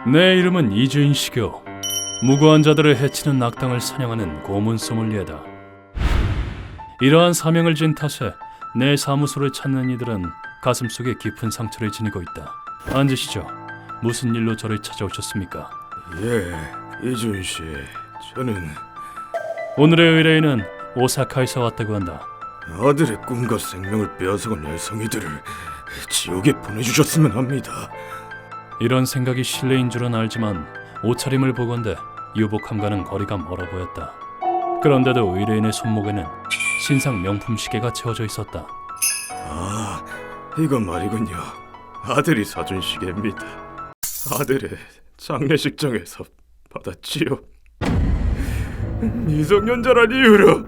내 이름은 이주인 시교. 무고한 자들을 해치는 악당을 사냥하는 고문 소믈리에다. 이러한 사명을 진 탓에 내 사무소를 찾는 이들은 가슴속에 깊은 상처를 지니고 있다. 앉으시죠. 무슨 일로 저를 찾아오셨습니까? 예, 이준 씨, 저는 오늘의 의뢰인은 오사카에서 왔다고 한다. 아들의 꿈과 생명을 빼앗아간 여성이들을 지옥에 보내주셨으면 합니다. 이런 생각이 실례인 줄은 알지만 옷차림을 보건대 유복함과는 거리가 멀어 보였다. 그런데도 의뢰인의 손목에는 신상 명품 시계가 채워져 있었다. 아, 이건 말이군요. 아들이 사준 시계입니다. 아들의 장례식장에서 받았지요. 미성년자란 이유로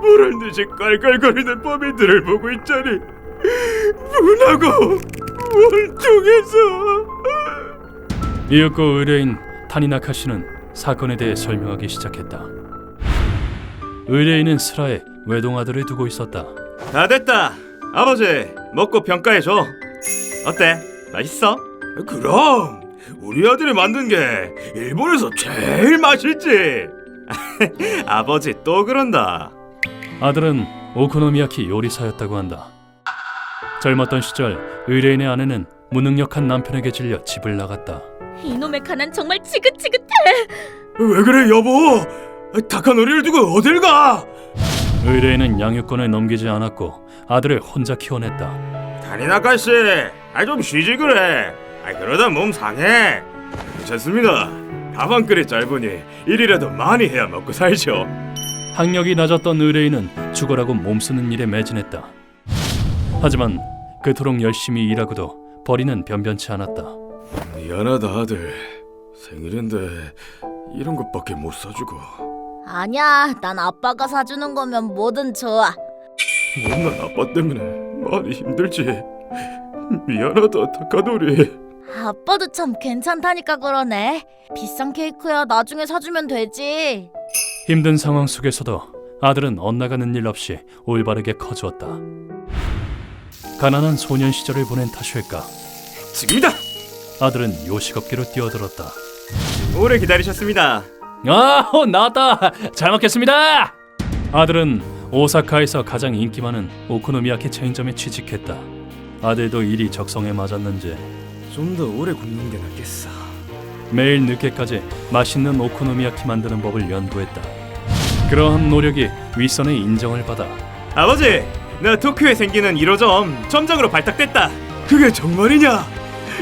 모른 듯이 깔깔거리는 범인들을 보고 있자니 분하고 원통해서. 이윽고 의뢰인 타니나카 씨는 사건에 대해 설명하기 시작했다. 의뢰인은 슬하에 외동아들을 두고 있었다. 다 됐다. 아버지 먹고 평가해줘. 어때? 맛있어? 그럼 우리 아들이 만든 게 일본에서 제일 맛있지. 아버지 또 그런다. 아들은 오코노미야키 요리사였다고 한다. 젊었던 시절 의뢰인의 아내는 무능력한 남편에게 질려 집을 나갔다. 이놈의 가난 정말 지긋지긋해. 왜 그래 여보? 타카노리를 두고 어딜 가? 의뢰인은 양육권을 넘기지 않았고 아들을 혼자 키워냈다. 다니나카 씨, 좀 쉬지 그래. 그러다 몸 상해. 괜찮습니다. 밥 한 그릇 짧으니 일이라도 많이 해야 먹고 살죠. 학력이 낮았던 의뢰인은 죽어라고 몸쓰는 일에 매진했다. 하지만 그토록 열심히 일하고도 벌이는 변변치 않았다. 미안하다 아들. 생일인데 이런 것밖에 못 사주고. 아니야, 난 아빠가 사주는 거면 뭐든 좋아. 못난 아빠 때문에 많이 힘들지. 미안하다 타카노리. 아빠도 참 괜찮다니까 그러네. 비싼 케이크야 나중에 사주면 되지. 힘든 상황 속에서도 아들은 엇나가는 일 없이 올바르게 커주었다. 가난한 소년 시절을 보낸 탓일까? 지금이다. 아들은 요식업계로 뛰어들었다. 오래 기다리셨습니다. 나왔다. 잘 먹겠습니다. 아들은 오사카에서 가장 인기 많은 오코노미야키 체인점에 취직했다. 아들도 일이 적성에 맞았는지 좀 더 오래 굽는 게 낫겠어. 매일 늦게까지 맛있는 오코노미야키 만드는 법을 연구했다. 그러한 노력이 윗선의 인정을 받아 아버지, 나 도쿄에 생기는 1호점 점장으로 발탁됐다. 그게 정말이냐?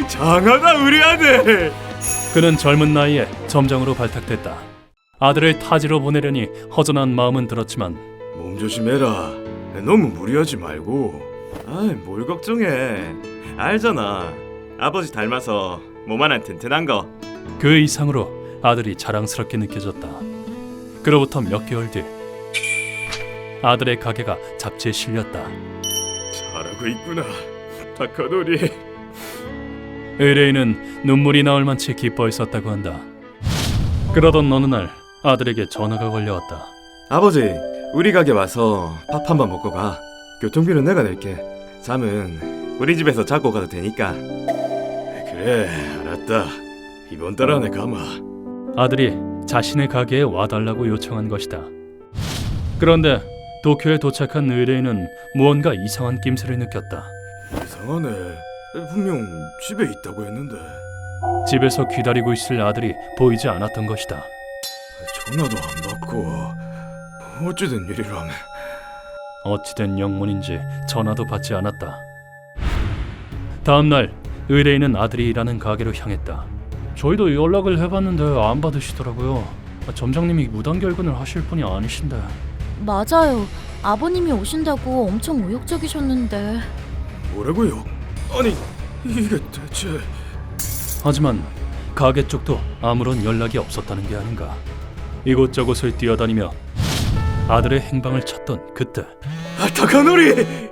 장하다 우리 아들. 그는 젊은 나이에 점장으로 발탁됐다. 아들을 타지로 보내려니 허전한 마음은 들었지만 몸 조심해라. 너무 무리하지 말고. 뭘 걱정해. 알잖아. 아버지 닮아서 몸 하나 튼튼한 거. 그 이상으로 아들이 자랑스럽게 느껴졌다. 그로부터 몇 개월 뒤 아들의 가게가 잡지에 실렸다. 잘하고 있구나 타카노리. 의뢰인은 눈물이 나올 만치 기뻐했었다고 한다. 그러던 어느 날 아들에게 전화가 걸려왔다. 아버지, 우리 가게 와서 밥 한 번 먹고 가. 교통비는 내가 낼게. 잠은 우리 집에서 자고 가도 되니까. 그래 알았다. 이번 달 안에 가마. 아들이 자신의 가게에 와달라고 요청한 것이다. 그런데 도쿄에 도착한 의뢰인은 무언가 이상한 낌새를 느꼈다. 이상하네. 분명 집에 있다고 했는데. 집에서 기다리고 있을 아들이 보이지 않았던 것이다. 전화도 안 받고 어찌된 일이라며. 어찌된 영문인지 전화도 받지 않았다. 다음 날 의뢰인은 아들이 일하는 가게로 향했다. 저희도 연락을 해봤는데 안 받으시더라고요. 점장님이 무단결근을 하실 분이 아니신데. 맞아요. 아버님이 오신다고 엄청 의욕적이셨는데. 뭐라고요? 아니 이게 대체. 하지만 가게 쪽도 아무런 연락이 없었다는 게 아닌가. 이곳저곳을 뛰어다니며 아들의 행방을 찾던 그때 타카노리!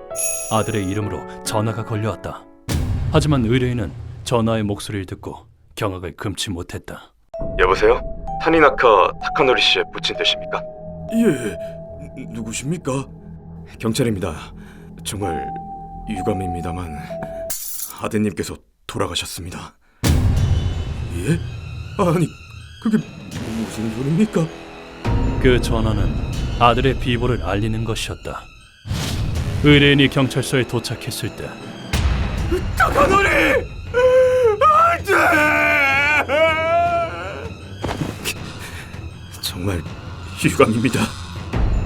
아들의 이름으로 전화가 걸려왔다. 하지만 의뢰인은 전화의 목소리를 듣고 경악을 금치 못했다. 여보세요? 타니나카 타카노리 씨의 부친 되십니까? 예. 누구십니까? 경찰입니다. 정말 유감입니다만 아드님께서 돌아가셨습니다. 예? 아니, 그게 무슨 소리입니까? 그 전화는 아들의 비보를 알리는 것이었다. 의뢰인이 경찰서에 도착했을 때 타카노리! 안돼! 정말 유감입니다.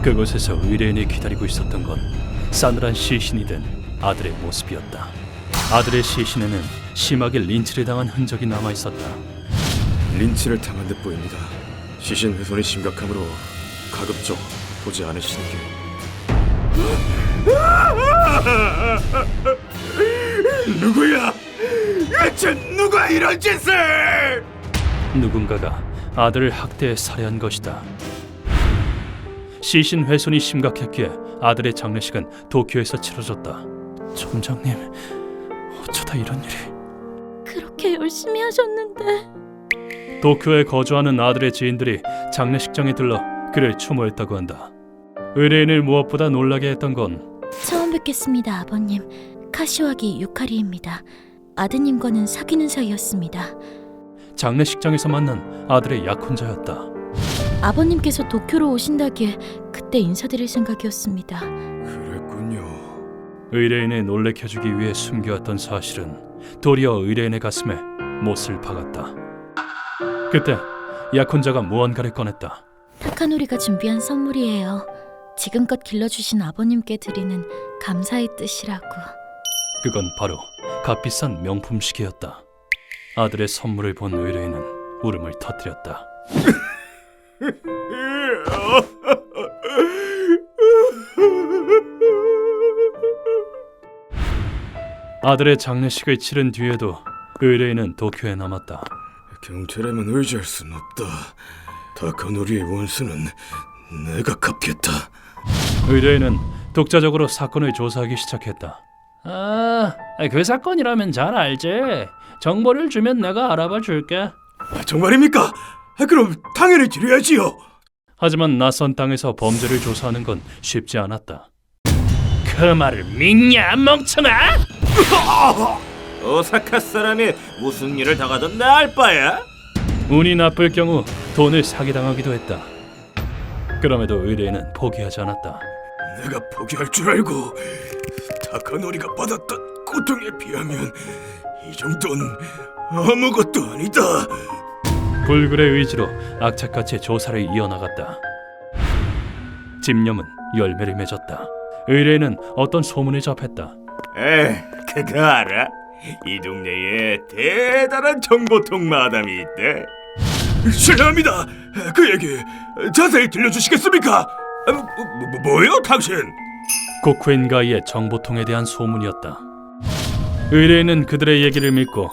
그곳에서 의뢰인이 기다리고 있었던 건 싸늘한 시신이 된 아들의 모습이었다. 아들의 시신에는 심하게 린치를 당한 흔적이 남아 있었다. 린치를 당한 듯 보입니다. 시신 훼손이 심각하므로 가급적 보지 않으시는 게. 누구야? 대체 누가 이런 짓을? 누군가가 아들을 학대해 살해한 것이다. 시신 훼손이 심각했기에 아들의 장례식은 도쿄에서 치러졌다. 점장님, 어쩌다 이런 일이... 그렇게 열심히 하셨는데. 도쿄에 거주하는 아들의 지인들이 장례식장에 들러 그를 추모했다고 한다. 의뢰인을 무엇보다 놀라게 했던 건 처음 뵙겠습니다, 아버님. 카시와기 유카리입니다. 아드님과는 사귀는 사이였습니다. 장례식장에서 만난 아들의 약혼자였다. 아버님께서 도쿄로 오신다기에 그때 인사드릴 생각이었습니다. 그랬군요. 의뢰인을 놀래켜주기 위해 숨겨왔던 사실은 도리어 의뢰인의 가슴에 못을 박았다. 그때 약혼자가 무언가를 꺼냈다. 타카노리가 준비한 선물이에요. 지금껏 길러주신 아버님께 드리는 감사의 뜻이라고. 그건 바로 값비싼 명품 시계였다. 아들의 선물을 본 의뢰인은 울음을 터뜨렸다. 아들의 장례식을 치른 뒤에도 의뢰인은 도쿄에 남았다. 경찰에만 의지할 순 없다. 타카노리의 원수는 내가 갚겠다. 의뢰인은 독자적으로 사건을 조사하기 시작했다. 그 사건이라면 잘 알지. 정보를 주면 내가 알아봐 줄게. 정말입니까? 그럼 당연히 드려야지요. 하지만 낯선 땅에서 범죄를 조사하는 건 쉽지 않았다. 그 말을 믿냐, 멍청아? 오사카 사람이 무슨 일을 당하던데 알 바야? 운이 나쁠 경우 돈을 사기당하기도 했다. 그럼에도 의뢰인은 포기하지 않았다. 내가 포기할 줄 알고 타카노리가 받았던 고통에 비하면 이 정도는 아무것도 아니다. 불굴의 의지로 악착같이 조사를 이어나갔다. 집념은 열매를 맺었다. 의뢰인은 어떤 소문을 접했다. 그거 알아? 이 동네에 대단한 정보통 마담이 있대. 실례합니다. 그 얘기 자세히 들려주시겠습니까? 뭐요, 당신? 고쿠엔가이의 정보통에 대한 소문이었다. 의뢰인은 그들의 얘기를 믿고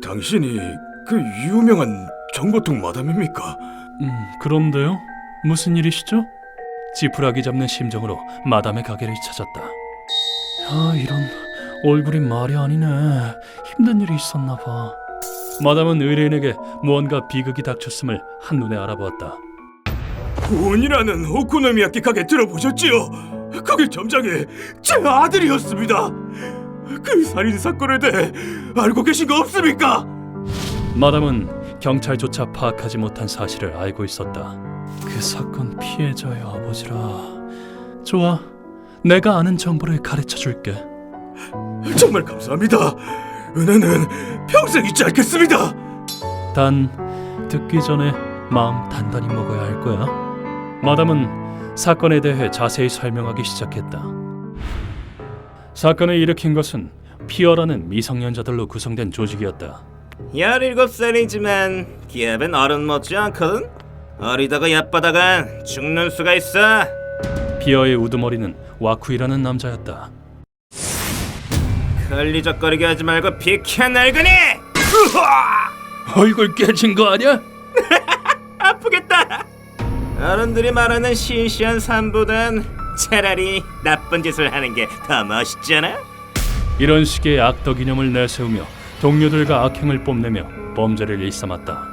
당신이 그 유명한 정보통 마담입니까? 그런데요? 무슨 일이시죠? 지푸라기 잡는 심정으로 마담의 가게를 찾았다. 이런 얼굴이 말이 아니네. 힘든 일이 있었나 봐. 마담은 의뢰인에게 무언가 비극이 닥쳤음을 한눈에 알아보았다. 운이라는 오코노미야키 가게 들어보셨지요? 거기 점장이 제 아들이었습니다. 그 살인 사건에 대해 알고 계신 거 없습니까? 마담은 경찰조차 파악하지 못한 사실을 알고 있었다. 그 사건 피해자의 아버지라. 좋아, 내가 아는 정보를 가르쳐줄게. 정말 감사합니다. 은혜는 평생 잊지 않겠습니다. 단 듣기 전에 마음 단단히 먹어야 할 거야. 마담은 사건에 대해 자세히 설명하기 시작했다. 사건을 일으킨 것은 피어라는 미성년자들로 구성된 조직이었다. 17살이지만 기압은 어른 못지 않거든? 어리다가 얕바다간 죽는 수가 있어. 피어의 우두머리는 와쿠이라는 남자였다. 걸리적거리게 하지 말고 비켜 늙은이! 얼굴 깨진 거 아니야? 아프겠다. 어른들이 말하는 시시한 삶보단 차라리 나쁜 짓을 하는 게 더 멋있잖아. 이런 식의 악덕 이념을 내세우며 동료들과 악행을 뽐내며 범죄를 일삼았다.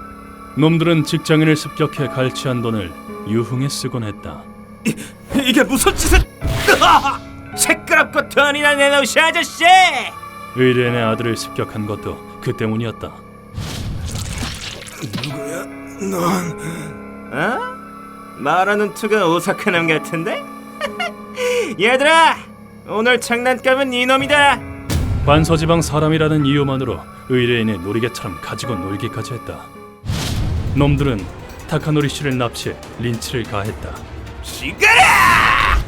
놈들은 직장인을 습격해 갈취한 돈을 유흥에 쓰곤 했다. 이게 무슨 짓을... 시끄럽고 돈이나 내놓으시 아저씨! 의뢰인의 아들을 습격한 것도 그 때문이었다. 누구야? 넌 어? 말하는 투가 오사카남 같은데? 얘들아, 오늘 장난감은 이놈이다. 관서지방 사람이라는 이유만으로 의뢰인의 놀이개처럼 가지고 놀기까지 했다. 놈들은 타카노리 씨를 납치해 린치를 가했다. 시가라!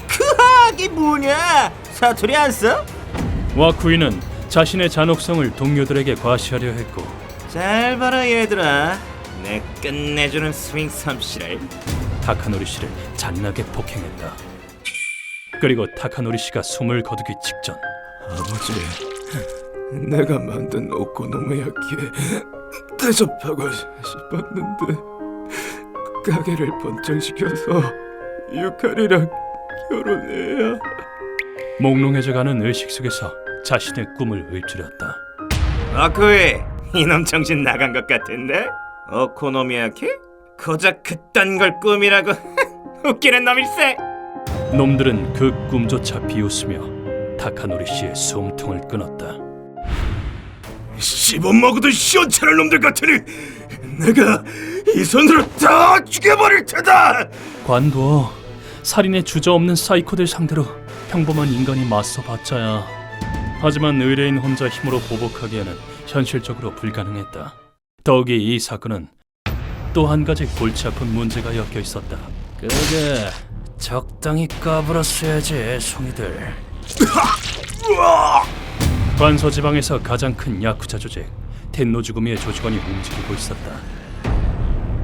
크하기 뭐냐? 사투리 안 써? 와쿠이는 자신의 잔혹성을 동료들에게 과시하려 했고 잘 봐라 얘들아, 내 끝내주는 스윙 솜씨를. 타카노리 씨를 잔인하게 폭행했다. 그리고 타카노리 씨가 숨을 거두기 직전 아버지, 내가 만든 오코노미야키에 대접하고 싶었는데 가게를 번창시켜서 유카리랑 결혼해야. 몽롱해져가는 의식 속에서 자신의 꿈을 울뜨렸다. 아쿠이, 이놈 정신 나간 것 같은데? 오코노미야키? 고작 그딴 걸 꿈이라고. 웃기는 놈일세. 놈들은 그 꿈조차 비웃으며 타카노리 씨의 숨통을 끊었다. 씹어먹어도 시원찮을 놈들 같으니 내가 이 손으로 다 죽여버릴 테다. 관둬. 살인의 주저없는 사이코들 상대로 평범한 인간이 맞서봤자야. 하지만 의뢰인 혼자 힘으로 보복하기에는 현실적으로 불가능했다. 더욱이 이 사건은 또 한 가지 골치 아픈 문제가 엮여 있었다. 그게 적당히 까불었어야지, 송이들. 관서지방에서 가장 큰 야쿠자 조직 텐노주구미의 조직원이 움직이고 있었다.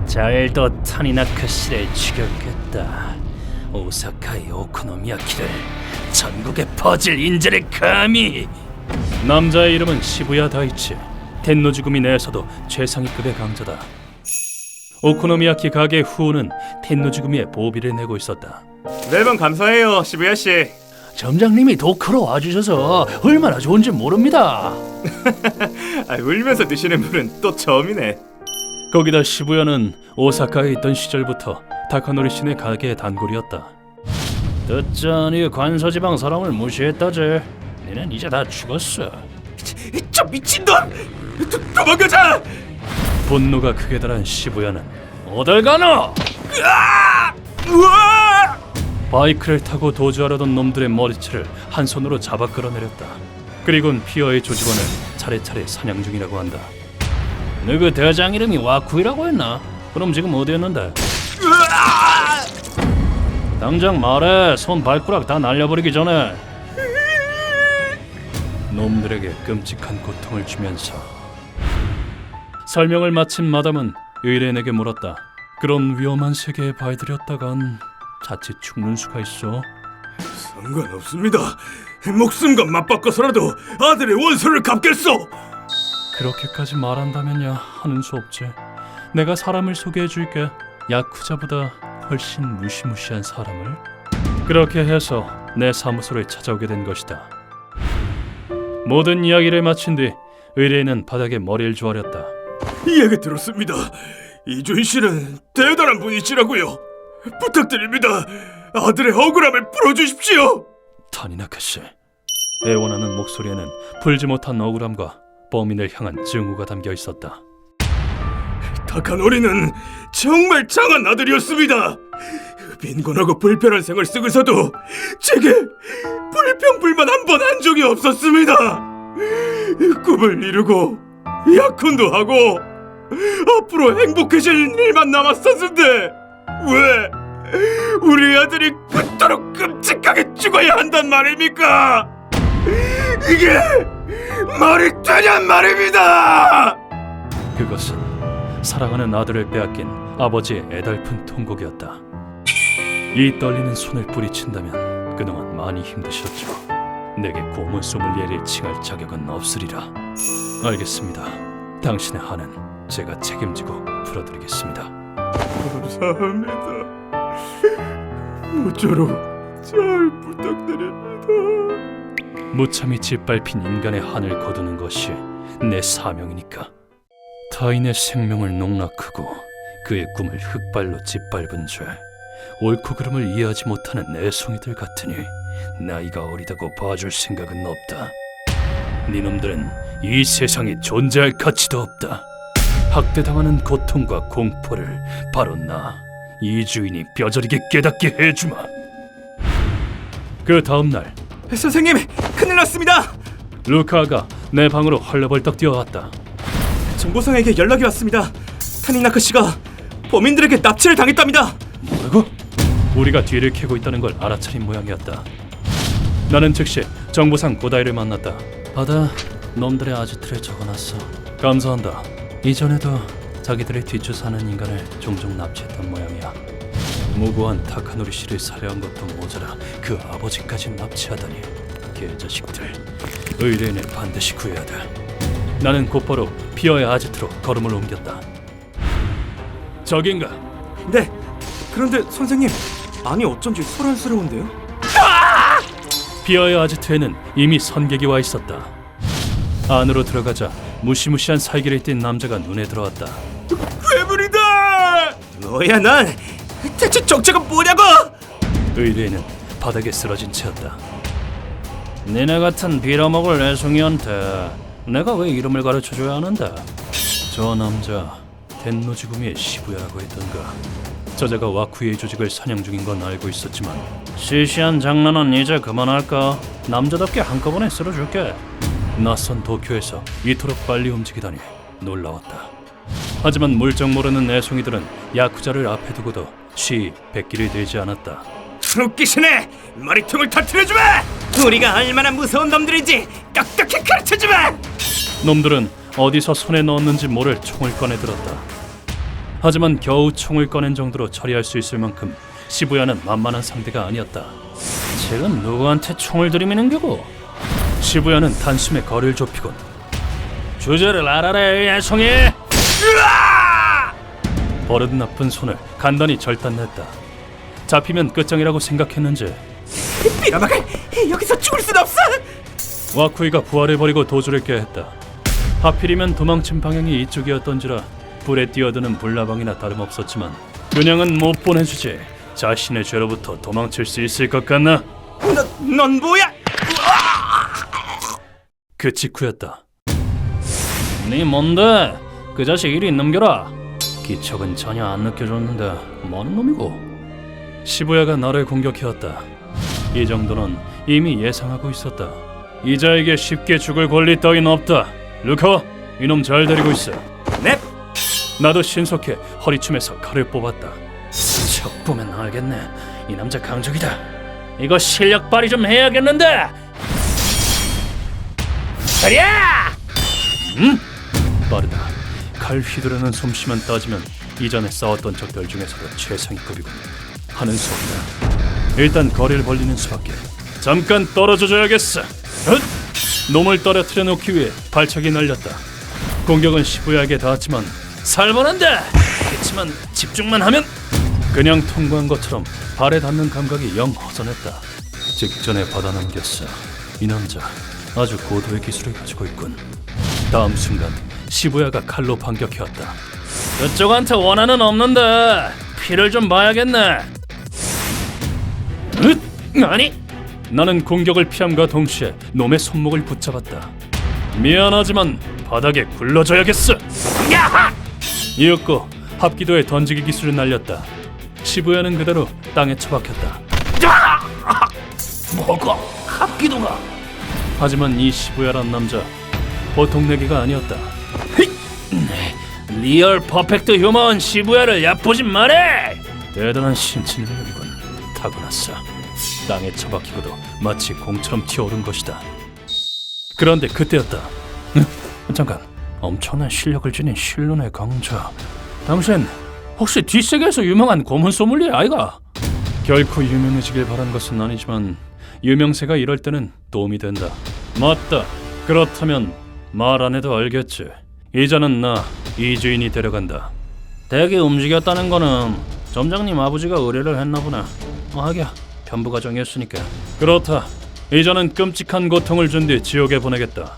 잘도 타니나카 씨를 죽였겠다. 오사카의 오코노미야키를 전국에 퍼질 인재를 감히. 남자의 이름은 시부야 다이치. 텐노주구미 내에서도 최상위급의 강자다. 오코노미야키 가게 후우는 텐노주구미에 보비를 내고 있었다. 매번 감사해요, 시부야 씨. 점장님이 도쿄로 와주셔서 얼마나 좋은지 모릅니다. 울면서 드시는 분은 또 처음이네. 거기다 시부야는 오사카에 있던 시절부터 타카노리 씨네 가게의 단골이었다. 듣자니 관서지방 사람을 무시했다지. 너는 이제 다 죽었어. 저 미친놈! 도망가자! 분노가 극에 달한 시부야는 어딜 가노? 우와! 바이크를 타고 도주하려던 놈들의 머리채를 한 손으로 잡아 끌어내렸다. 그리고는 피어의 조직원을 차례차례 사냥 중이라고 한다. 너그 대장 이름이 와쿠이라고 했나? 그럼 지금 어디였는데? 당장 말해. 손 발가락 다 날려버리기 전에. 놈들에게 끔찍한 고통을 주면서 설명을 마친 마담은 의뢰인에게 물었다. 그런 위험한 세계에 발들였다간 자칫 죽는 수가 있어. 상관없습니다. 목숨과 맞바꿔서라도 아들의 원수를 갚겠소. 그렇게까지 말한다면야 하는 수 없지. 내가 사람을 소개해줄게. 야쿠자보다 훨씬 무시무시한 사람을. 그렇게 해서 내 사무소를 찾아오게 된 것이다. 모든 이야기를 마친 뒤 의뢰인은 바닥에 머리를 조아렸다. 이야기 들었습니다. 이주인 씨는 대단한 분이시라고요. 부탁드립니다. 아들의 억울함을 풀어주십시오. 타니나카 씨. 애원하는 목소리에는 풀지 못한 억울함과 범인을 향한 증오가 담겨 있었다. 타카노리는 정말 장한 아들이었습니다. 빈곤하고 불편한 생활 속에서도 제게 불평불만 한 번 한 적이 없었습니다. 꿈을 이루고 약혼도 하고 앞으로 행복해질 일만 남았었는데 왜 우리 아들이 그토록 끔찍하게 죽어야 한단 말입니까? 이게 말이 되냔 말입니다. 그것은 사랑하는 아들을 빼앗긴 아버지의 애달픈 통곡이었다. 이 떨리는 손을 뿌리친다면 그동안 많이 힘드셨죠. 내게 고문 소믈리에를 칭할 자격은 없으리라. 알겠습니다. 당신의 한은 제가 책임지고 풀어드리겠습니다. 감사합니다. 모쪼록 잘 부탁드립니다. 무참히 짓밟힌 인간의 한을 거두는 것이 내 사명이니까. 타인의 생명을 농락하고 그의 꿈을 흑발로 짓밟은 죄, 옳고 그름을 이해하지 못하는 내송이들 같으니 나이가 어리다고 봐줄 생각은 없다. 니놈들은 이 세상에 존재할 가치도 없다. 학대당하는 고통과 공포를 바로 나 이주인이 뼈저리게 깨닫게 해주마. 그 다음 날 선생님, 큰일 났습니다. 루카가 내 방으로 헐레벌떡 뛰어왔다. 정보상에게 연락이 왔습니다. 타니나크 씨가 범인들에게 납치를 당했답니다. 뭐라고? 우리가 뒤를 캐고 있다는 걸 알아차린 모양이었다. 나는 즉시 정보상 고다이를 만났다. 받아, 놈들의 아지트를 적어놨어. 감사한다. 이전에도 자기들의 뒷주사하는 인간을 종종 납치했던 모양이야. 무고한 타카노리 씨를 살해한 것도 모자라 그 아버지까지 납치하다니. 개자식들. 의뢰인을 반드시 구해야 돼. 나는 곧바로 피어의 아지트로 걸음을 옮겼다. 저긴가? 네. 그런데 선생님, 아니 어쩐지 소란스러운데요? 피어의 아지트에는 이미 선객이 와 있었다. 안으로 들어가자 무시무시한 살기를 띤 남자가 눈에 들어왔다. 괴물이다! 뭐야 넌? 대체 정체가 뭐냐고? 의뢰인은 바닥에 쓰러진 채였다. 니네 같은 빌어먹을 애송이한테 내가 왜 이름을 가르쳐줘야 하는데? 저 남자 덴노지구미의 시부야라고 했던가. 저자가 와쿠이의 조직을 사냥 중인 건 알고 있었지만 시시한 장난은 이제 그만할까? 남자답게 한꺼번에 쓸어줄게. 낯선 도쿄에서 이토록 빨리 움직이다니 놀라웠다. 하지만 물정 모르는 애송이들은 야쿠자를 앞에 두고도 쉬 백기를 들지 않았다. 웃기시네! 머리통을 터뜨려주마! 우리가 얼마나 무서운 놈들인지 똑똑히 가르쳐주마! 놈들은 어디서 손에 넣었는지 모를 총을 꺼내들었다. 하지만 겨우 총을 꺼낸 정도로 처리할 수 있을 만큼 시부야는 만만한 상대가 아니었다. 지금 누구한테 총을 들이미는 거고? 시부야는 단숨에 거리를 좁히곤 주제를 알아라, 애송이! 버릇 나쁜 손을 간단히 절단냈다. 잡히면 끝장이라고 생각했는지 빌어먹을! 여기서 죽을 순 없어! 와쿠이가 부하를 버리고 도주를 깨했다. 하필이면 도망친 방향이 이쪽이었던지라 불에 뛰어드는 불나방이나 다름없었지만 그냥은 못 보내주지. 자신의 죄로부터 도망칠 수 있을 것 같나? 넌 뭐야? 그 직후였다. 네 뭔데? 그 자식 이리 넘겨라. 기척은 전혀 안 느껴졌는데 뭐는 놈이고? 시부야가 나를 공격해왔다. 이 정도는 이미 예상하고 있었다. 이자에게 쉽게 죽을 권리 따윈 없다. 루카, 이놈 잘 데리고 있어. 넵! 나도 신속히 허리춤에서 칼을 뽑았다. 척 보면 알겠네. 이 남자 강적이다. 이거 실력 발휘 좀 해야겠는데. 자리야! 빠르다. 칼 휘두르는 솜씨만 따지면 이전에 싸웠던 적들 중에서도 최상위급이군. 하는 수 없다. 일단 거리를 벌리는 수밖에. 잠깐 떨어져줘야겠어. 놈을 떨어뜨려 놓기 위해 발차기 날렸다. 공격은 시부야에게 닿았지만 살벌한데. 그렇지만 집중만 하면 그냥 통과한 것처럼 발에 닿는 감각이 영 허전했다. 직전에 받아넘겼어. 이 남자 아주 고도의 기술을 가지고 있군. 다음 순간 시부야가 칼로 반격해왔다. 그쪽한테 원한은 없는데 피를 좀 봐야겠네. 아니! 나는 공격을 피함과 동시에 놈의 손목을 붙잡았다. 미안하지만 바닥에 굴러져야겠어. 이윽고 합기도의 던지기 기술을 날렸다. 시부야는 그대로 땅에 처박혔다. 뭐가? 합기도가? 하지만 이 시부야란 남자 보통 내기가 아니었다. 리얼 퍼펙트 휴먼 시부야를 얕보진 말해. 대단한 신체 능력이군. 타고났어. 땅에 처박히고도 마치 공처럼 튀어오른 것이다. 그런데 그때였다. 잠깐, 엄청난 실력을 지닌 실론의 강자. 당신 혹시 뒷세계에서 유명한 고문 소믈리에 아이가? 결코 유명해지길 바란 것은 아니지만 유명세가 이럴 때는 도움이 된다. 맞다. 그렇다면 말 안 해도 알겠지. 이자는 나 이주인이 데려간다. 댁이 움직였다는 거는 점장님 아버지가 의뢰를 했나 보네. 하기야 편부 가정이었으니까. 그렇다. 이자는 끔찍한 고통을 준 뒤 지옥에 보내겠다.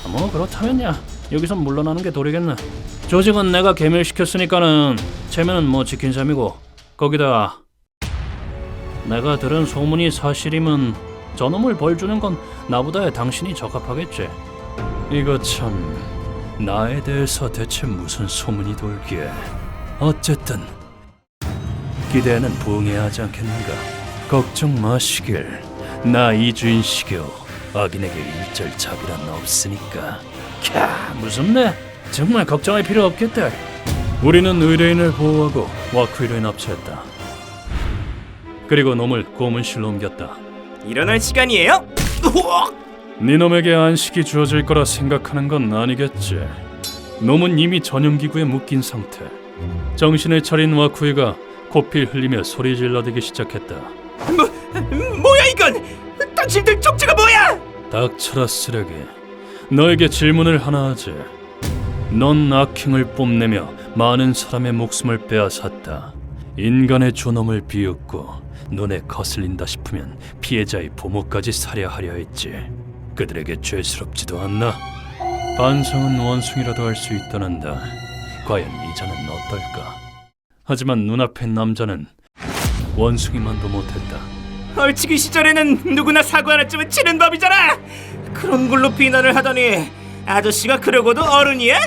뭐 그렇다면야 여기선 물러나는 게 도리겠네. 조직은 내가 개멸시켰으니까는 체면은 뭐 지킨 셈이고, 거기다 내가 들은 소문이 사실이면 저놈을 벌 주는 건 나보다 당신이 적합하겠지. 이거 참 나에 대해서 대체 무슨 소문이 돌기에. 어쨌든 기대에는 부응해야 하지 않겠는가. 걱정 마시길. 나 이주인시교 악인에게 일절 자비란 없으니까. 캬, 무섭네. 정말 걱정할 필요 없겠다. 우리는 의뢰인을 보호하고 와쿠이를 납치했다. 그리고 놈을 고문실로 옮겼다. 일어날 시간이에요? 니놈에게 안식이 주어질 거라 생각하는 건 아니겠지. 놈은 이미 전용기구에 묶인 상태. 정신을 차린 와쿠이가 코필 흘리며 소리 질러대기 시작했다. 뭐야 이건? 당신들 정체가 뭐야? 닥쳐라 쓰레기. 너에게 질문을 하나 하지. 넌 악행을 뽐내며 많은 사람의 목숨을 빼앗았다. 인간의 존엄을 비웃고 눈에 거슬린다 싶으면 피해자의 부모까지 살해하려 했지. 그들에게 죄스럽지도 않나? 반성은 원숭이라도 할 수 있다는다. 과연 이자는 어떨까? 하지만 눈앞의 남자는 원숭이만도 못했다. 얼치기 시절에는 누구나 사고 하나쯤은 치는 법이잖아. 그런 걸로 비난을 하더니 아저씨가 그러고도 어른이야?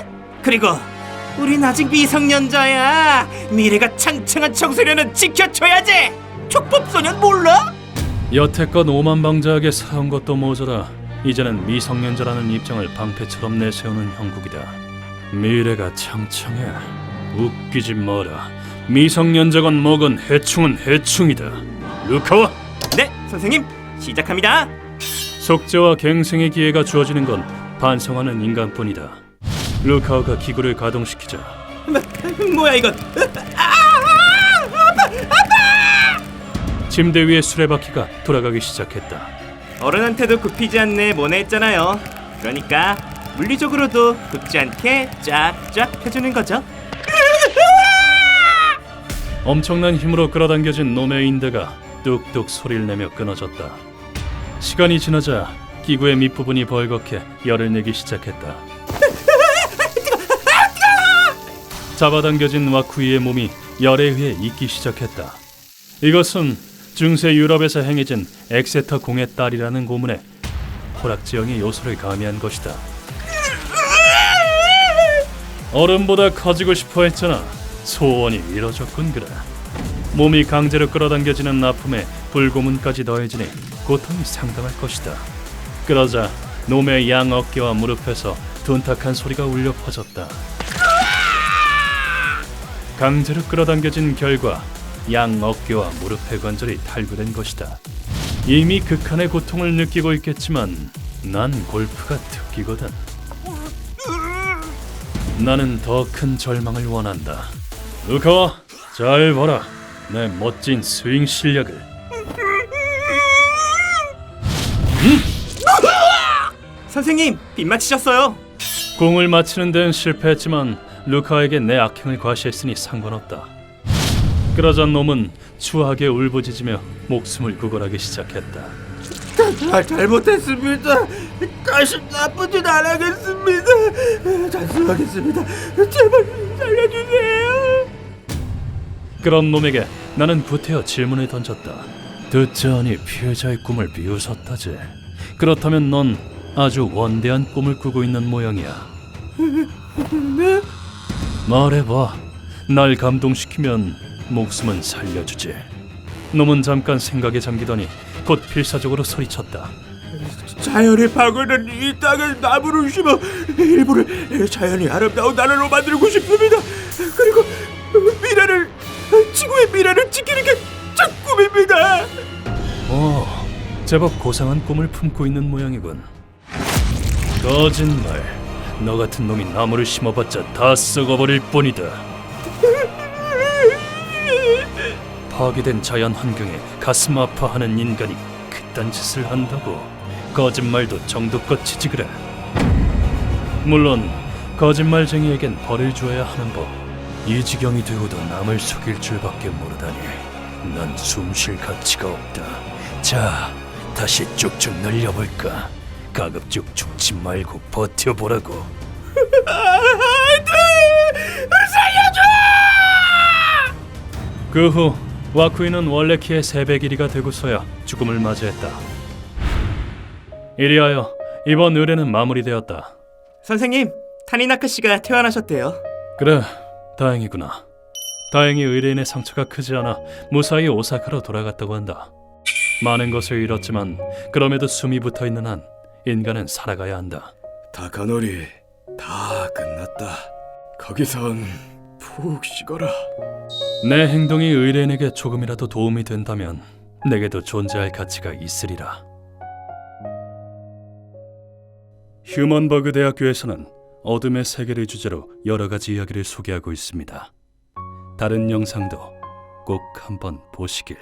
그리고 우린 아직 미성년자야. 미래가 창창한 청소년은 지켜줘야지. 촉법소년 몰라? 여태껏 오만방자하게 살아온 것도 모자라 이제는 미성년자라는 입장을 방패처럼 내세우는 형국이다. 미래가 창창해. 웃기지 마라. 미성년자건 뭐건 해충은 해충이다. 루카와! 네, 선생님. 시작합니다. 속죄와 갱생의 기회가 주어지는 건 반성하는 인간뿐이다. 루카와가 기구를 가동시키자 뭐야 이건? 침대 위의 수레바퀴가 돌아가기 시작했다. 어른한테도 굽히지 않네 뭐네 했잖아요. 그러니까 물리적으로도 굽지 않게 쫙쫙 펴주는 거죠. 엄청난 힘으로 끌어당겨진 놈의 인대가 뚝뚝 소리를 내며 끊어졌다. 시간이 지나자 기구의 밑부분이 벌겋게 열을 내기 시작했다. 잡아당겨진 와쿠이의 몸이 열에 의해 익기 시작했다. 이것은 중세 유럽에서 행해진 엑세터 공의 딸이라는 고문에 호락지형의 요소를 가미한 것이다. 어른보다 커지고 싶어 했잖아. 소원이 이뤄졌군 그래. 몸이 강제로 끌어당겨지는 아픔에 불고문까지 더해지니 고통이 상당할 것이다. 그러자 놈의 양 어깨와 무릎에서 둔탁한 소리가 울려 퍼졌다. 강제로 끌어당겨진 결과 양 어깨와 무릎의 관절이 탈구된 것이다. 이미 극한의 고통을 느끼고 있겠지만 난 골프가 특기거든. 나는 더 큰 절망을 원한다. 루카와, 잘 봐라. 내 멋진 스윙 실력을. 선생님 빗 맞히셨어요. 공을 맞히는 데는 실패했지만 루카에게 내 악행을 과시했으니 상관없다. 그러자 놈은 추하게 울부짖으며 목숨을 구걸하기 시작했다. 잘못했습니다. 다시 나쁜 짓 안 하겠습니다. 자수하겠습니다. 제발 살려주세요. 그런 놈에게 나는 구태여 질문을 던졌다. 듣자하니 피해자의 꿈을 비웃었다지. 그렇다면 넌 아주 원대한 꿈을 꾸고 있는 모양이야. 네? 말해봐. 날 감동시키면 목숨은 살려주지. 놈은 잠깐 생각에 잠기더니 곧 필사적으로 소리쳤다. 자연의 파괴는 이 땅에 나무를 심어 일부를 자연이 아름다운 나라로 만들고 싶습니다. 그리고 지구의 미래를 지키는 게 제 꿈입니다. 제법 고상한 꿈을 품고 있는 모양이군. 거짓말. 너 같은 놈이 나무를 심어봤자 다 썩어버릴 뿐이다. 파괴된 자연 환경에 가슴 아파하는 인간이 그딴 짓을 한다고? 거짓말도 정도껏 치지 그래. 물론 거짓말쟁이에겐 벌을 줘야 하는 법. 이 지경이 되고도 남을 속일 줄밖에 모르다니 난 숨쉴 가치가 없다. 자, 다시 쭉쭉 늘려볼까? 가급적 죽지 말고 버텨보라고. 살려줘! 그 후 와쿠이는 원래 키의 3배 길이가 되고서야 죽음을 맞이했다. 이리하여 이번 의뢰는 마무리되었다. 선생님 타니나카 씨가 퇴원하셨대요. 그래, 다행이구나. 다행히 의뢰인의 상처가 크지 않아 무사히 오사카로 돌아갔다고 한다. 많은 것을 잃었지만 그럼에도 숨이 붙어있는 한 인간은 살아가야 한다. 타카노리, 다 끝났다. 거기선 푹 쉬거라. 내 행동이 의뢰인에게 조금이라도 도움이 된다면 내게도 존재할 가치가 있으리라. 휴먼버그 대학교에서는 어둠의 세계를 주제로 여러 가지 이야기를 소개하고 있습니다. 다른 영상도 꼭 한번 보시길.